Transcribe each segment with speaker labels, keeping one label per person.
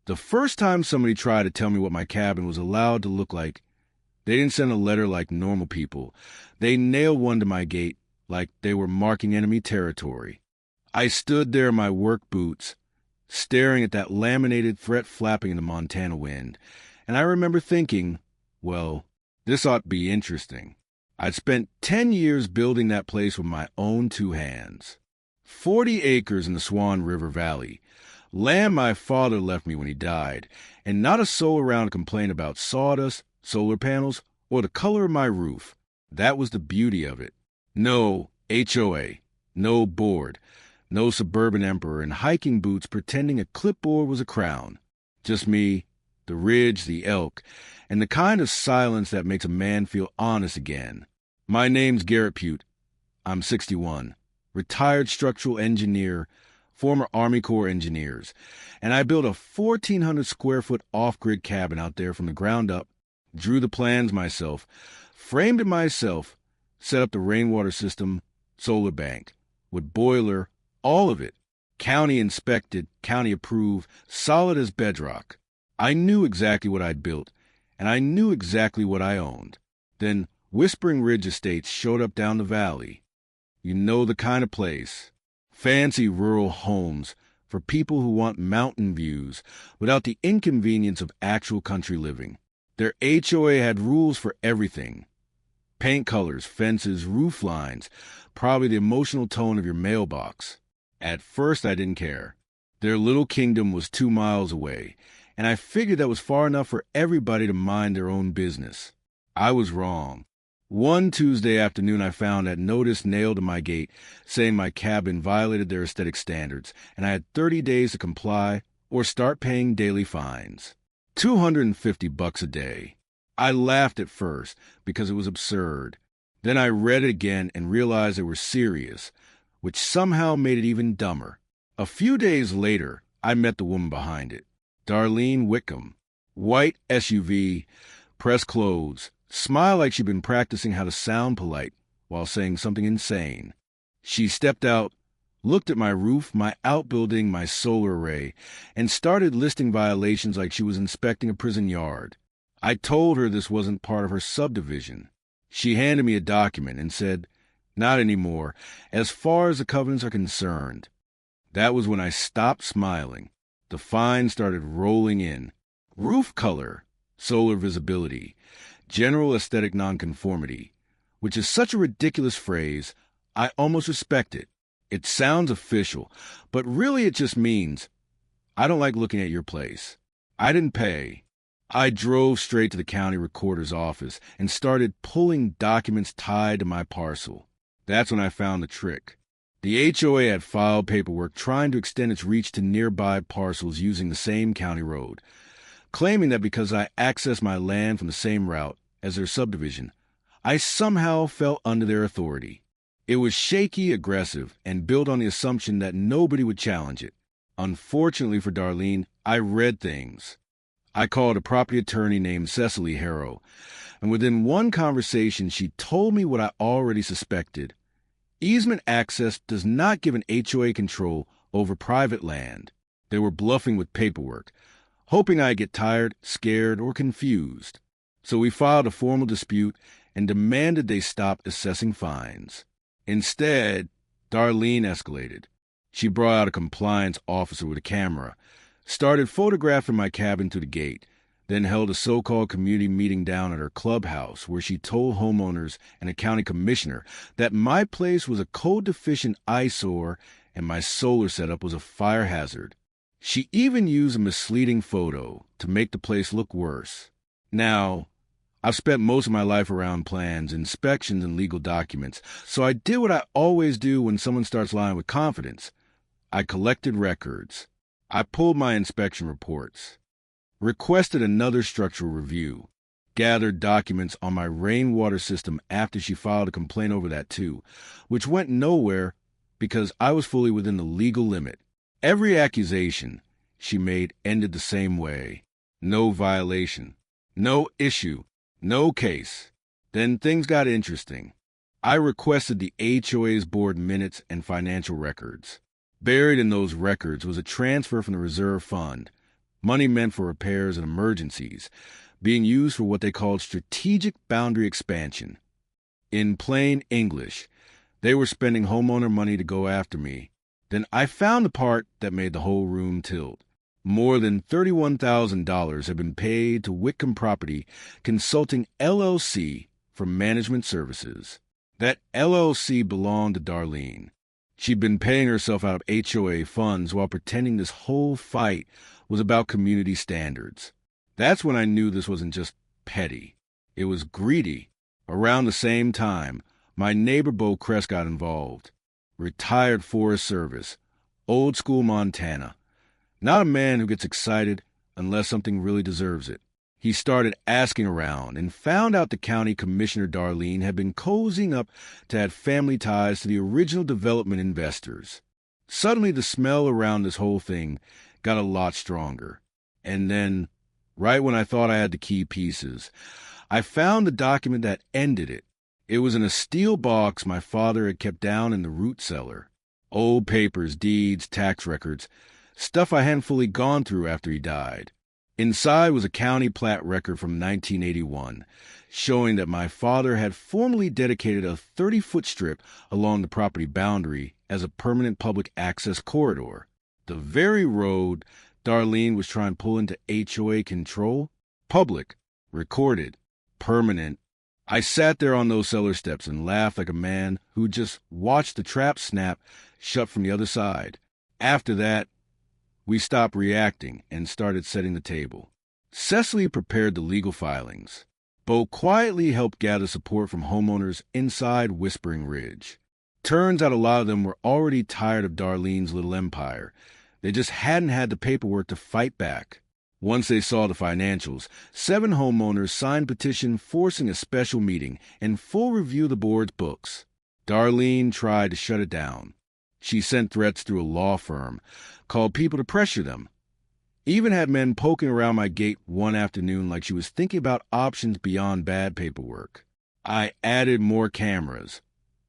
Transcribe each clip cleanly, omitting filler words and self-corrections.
Speaker 1: The first time somebody tried to tell me what my cabin was allowed to look like, they didn't send a letter like normal people. They nailed one to my gate like they were marking enemy territory. I stood there in my work boots, staring at that laminated threat flapping in the Montana wind, and I remember thinking, well, this ought to be interesting. I'd spent 10 years building that place with my own 2 hands. 40 acres in the Swan River Valley. Land my father left me when he died, and not a soul around to complain about sawdust, solar panels, or the color of my roof. That was the beauty of it. No HOA, no board, no suburban emperor in hiking boots pretending a clipboard was a crown. Just me, the ridge, the elk, and the kind of silence that makes a man feel honest again. My name's Garrett Pute. I'm 61, retired structural engineer, former Army Corps engineers, and I built a 1,400 square foot off-grid cabin out there from the ground up, drew the plans myself, framed it myself, set up the rainwater system, solar bank, with boiler, all of it, county inspected, county approved, solid as bedrock. I knew exactly what I'd built, and I knew exactly what I owned. Then Whispering Ridge Estates showed up down the valley. You know the kind of place. Fancy rural homes for people who want mountain views without the inconvenience of actual country living. Their HOA had rules for everything. Paint colors, fences, roof lines, probably the emotional tone of your mailbox. At first, I didn't care. Their little kingdom was 2 miles away, and I figured that was far enough for everybody to mind their own business. I was wrong. One Tuesday afternoon, I found that notice nailed to my gate saying my cabin violated their aesthetic standards, and I had 30 days to comply or start paying daily fines. $250 a day. I laughed at first because it was absurd. Then I read it again and realized they were serious, which somehow made it even dumber. A few days later, I met the woman behind it, Darlene Wickham. White SUV, pressed clothes, smile like she'd been practicing how to sound polite while saying something insane. She stepped out, looked at my roof, my outbuilding, my solar array, and started listing violations like she was inspecting a prison yard. I told her this wasn't part of her subdivision. She handed me a document and said, "Not anymore, as far as the covenants are concerned." That was when I stopped smiling. The fines started rolling in. Roof color, solar visibility, general aesthetic nonconformity, which is such a ridiculous phrase, I almost respect it. It sounds official, but really it just means, I don't like looking at your place. I didn't pay. I drove straight to the county recorder's office and started pulling documents tied to my parcel. That's when I found the trick. The HOA had filed paperwork trying to extend its reach to nearby parcels using the same county road, claiming that because I accessed my land from the same route as their subdivision, I somehow fell under their authority. It was shaky, aggressive, and built on the assumption that nobody would challenge it. Unfortunately for Darlene, I read things. I called a property attorney named Cecily Harrow, and within one conversation, she told me what I already suspected. Easement access does not give an HOA control over private land. They were bluffing with paperwork, hoping I'd get tired, scared, or confused. So we filed a formal dispute and demanded they stop assessing fines. Instead, Darlene escalated. She brought out a compliance officer with a camera, started photographing my cabin to the gate, then held a so-called community meeting down at her clubhouse where she told homeowners and a county commissioner that my place was a code-deficient eyesore and my solar setup was a fire hazard. She even used a misleading photo to make the place look worse. Now, I've spent most of my life around plans, inspections, and legal documents, so I did what I always do when someone starts lying with confidence. I collected records. I pulled my inspection reports, requested another structural review, gathered documents on my rainwater system after she filed a complaint over that too, which went nowhere because I was fully within the legal limit. Every accusation she made ended the same way. No violation, no issue, no case. Then things got interesting. I requested the HOA's board minutes and financial records. Buried in those records was a transfer from the reserve fund, money meant for repairs and emergencies, being used for what they called strategic boundary expansion. In plain English, they were spending homeowner money to go after me. Then I found the part that made the whole room tilt. More than $31,000 had been paid to Whitcomb Property Consulting LLC for management services. That LLC belonged to Darlene. She'd been paying herself out of HOA funds while pretending this whole fight was about community standards. That's when I knew this wasn't just petty. It was greedy. Around the same time, my neighbor Bo Crest got involved. Retired Forest Service, old school Montana. Not a man who gets excited unless something really deserves it. He started asking around and found out the county commissioner Darlene had been cozying up to add family ties to the original development investors. Suddenly the smell around this whole thing got a lot stronger. And then, right when I thought I had the key pieces, I found the document that ended it. It was in a steel box my father had kept down in the root cellar. Old papers, deeds, tax records, stuff I hadn't fully gone through after he died. Inside was a county plat record from 1981, showing that my father had formally dedicated a 30-foot strip along the property boundary as a permanent public access corridor. The very road Darlene was trying to pull into HOA control? Public, recorded, permanent. I sat there on those cellar steps and laughed like a man who just watched the trap snap shut from the other side. After that, we stopped reacting and started setting the table. Cecily prepared the legal filings. Bo quietly helped gather support from homeowners inside Whispering Ridge. Turns out a lot of them were already tired of Darlene's little empire. They just hadn't had the paperwork to fight back. Once they saw the financials, 7 homeowners signed a petition forcing a special meeting and full review of the board's books. Darlene tried to shut it down. She sent threats through a law firm, called people to pressure them. Even had men poking around my gate one afternoon like she was thinking about options beyond bad paperwork. I added more cameras,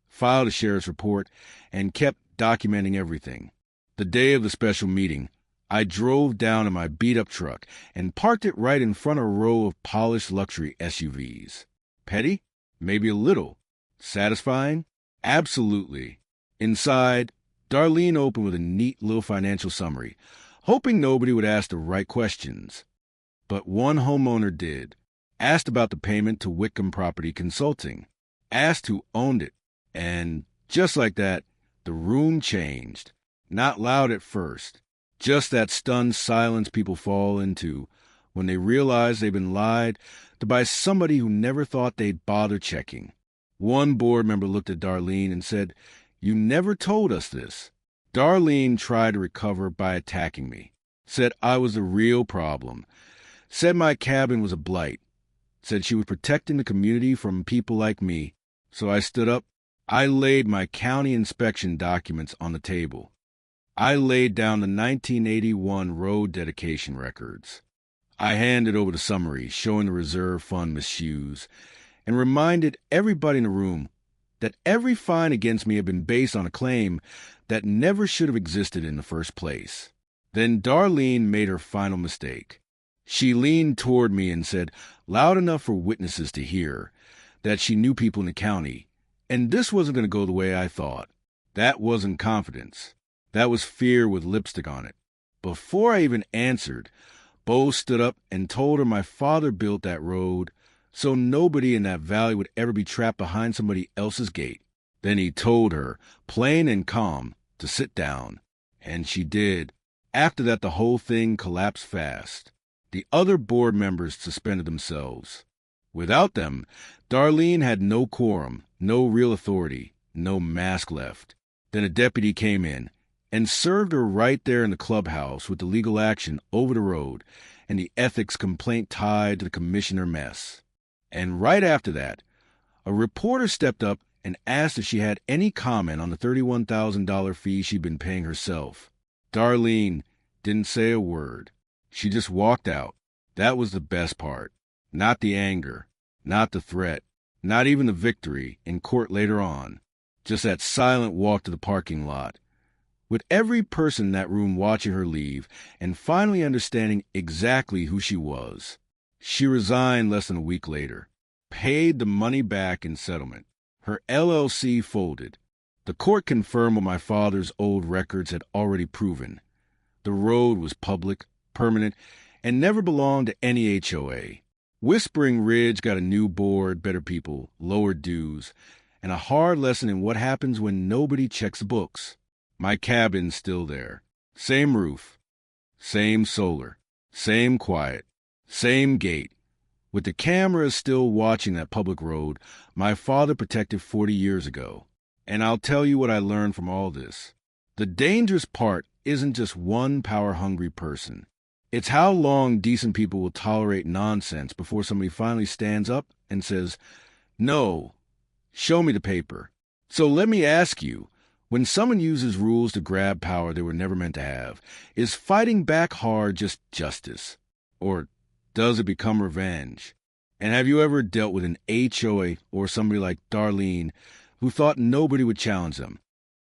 Speaker 1: filed a sheriff's report, and kept documenting everything. The day of the special meeting, I drove down in my beat-up truck and parked it right in front of a row of polished luxury SUVs. Petty? Maybe a little. Satisfying? Absolutely. Inside, Darlene opened with a neat little financial summary, hoping nobody would ask the right questions. But one homeowner did. Asked about the payment to Whitcomb Property Consulting. Asked who owned it. And just like that, the room changed. Not loud at first. Just that stunned silence people fall into when they realize they've been lied to by somebody who never thought they'd bother checking. One board member looked at Darlene and said, "You never told us this." Darlene tried to recover by attacking me. Said I was the real problem. Said my cabin was a blight. Said she was protecting the community from people like me. So I stood up. I laid my county inspection documents on the table. I laid down the 1981 road dedication records. I handed over the summary showing the reserve fund misuse and reminded everybody in the room that every fine against me had been based on a claim that never should have existed in the first place. Then Darlene made her final mistake. She leaned toward me and said, loud enough for witnesses to hear, that she knew people in the county, and this wasn't going to go the way I thought. That wasn't confidence. That was fear with lipstick on it. Before I even answered, Bo stood up and told her my father built that road so nobody in that valley would ever be trapped behind somebody else's gate. Then he told her, plain and calm, to sit down. And she did. After that, the whole thing collapsed fast. The other board members suspended themselves. Without them, Darlene had no quorum, no real authority, no mask left. Then a deputy came in and served her right there in the clubhouse with the legal action over the road and the ethics complaint tied to the commissioner mess. And right after that, a reporter stepped up and asked if she had any comment on the $31,000 fee she'd been paying herself. Darlene didn't say a word. She just walked out. That was the best part. Not the anger, not the threat, not even the victory in court later on. Just that silent walk to the parking lot, with every person in that room watching her leave and finally understanding exactly who she was. She resigned less than a week later, paid the money back in settlement. Her LLC folded. The court confirmed what my father's old records had already proven. The road was public, permanent, and never belonged to any HOA. Whispering Ridge got a new board, better people, lower dues, and a hard lesson in what happens when nobody checks books. My cabin's still there. Same roof, same solar, same quiet, same gate. With the cameras still watching that public road my father protected 40 years ago. And I'll tell you what I learned from all this. The dangerous part isn't just one power-hungry person. It's how long decent people will tolerate nonsense before somebody finally stands up and says, "No, show me the paper." So let me ask you, when someone uses rules to grab power they were never meant to have, is fighting back hard just justice? Or does it become revenge? And have you ever dealt with an HOA or somebody like Darlene who thought nobody would challenge them?